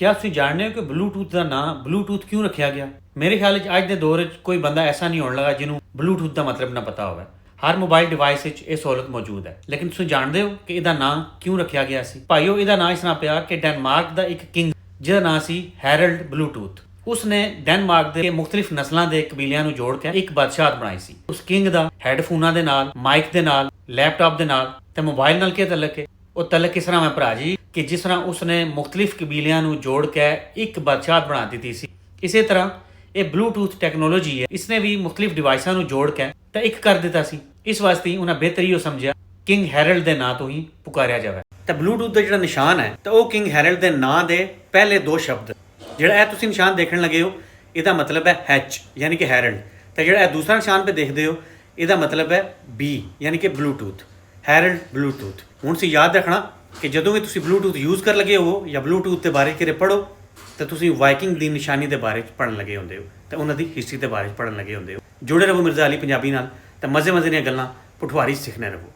क्या तुसीं जानते हो कि ब्लूटूथ का नाम ब्लूटूथ क्यों रखा गया? मेरे ख्याल अज के दौर कोई बंदा ऐसा नहीं होने लगा जिन्होंने ब्लूटूथ का मतलब ना पता हो। हर मोबाइल डिवाइस ये सहूलत मौजूद है, लेकिन तुसीं जानते हो कि इसका नाम क्यों रखा गया सी? भाईओ, इसका नाम इस तरह पिया कि डेनमार्क का एक किंग जिसका नाम सी हैरल्ड ब्लूटूथ, उसने डेनमार्क के मुख्तलिफ नस्लों के कबीलियां नूं जोड़ के एक बादशाहत बनाई सी। उस किंग का हैडफोनां दे नाल, माइक दे नाल, लैपटॉप दे नाल ते मोबाइल नाल क्या तलक है? वो तलक इस तरह मैं भरा जी कि जिस तरह उसने मुख्तलिफ कबीलियां नूं जोड़ के एक बादशाहत बना दी सी, इसी तरह ये ब्लूटूथ टैक्नोलॉजी है, इसने भी मुख्तलिफ डिवाइसां नूं जोड़ के ते एक कर दिता सी। इस वास्ते उन्हें बेहतर ही समझा किंग हैरल्ड के नाम तो ही पुकारिया जाए। तो ब्लूटूथ का जो निशान है तो वह किंग हैरल्ड के नाम के पहले दो शब्द जोड़ा तुम निशान देखने लगे हो, इसका मतलब है हैच यानी कि हैरल्ड। तो जो दूसरा निशान पे देखते हो, इसका मतलब है बी यानी कि ब्लूटूथ, हैरल्ड ब्लूटूथ। हूँ तुम याद रखना कि जो भी तुम ब्लूटूथ यूज़ कर लगे हो या ब्लूटूथ के बारे कि पढ़ो तो तुम वाइकिंग की निशानी के बारे पढ़न लगे होंगे हो, तो उन्होंने हिस्ट्री के बारे पढ़न लगे होंगे हो। जुड़े रहो मिर्ज़ा अली पंजाबी नाल, तो मज़े मज़े दी गल्लां पुठवारी सीखने रहो।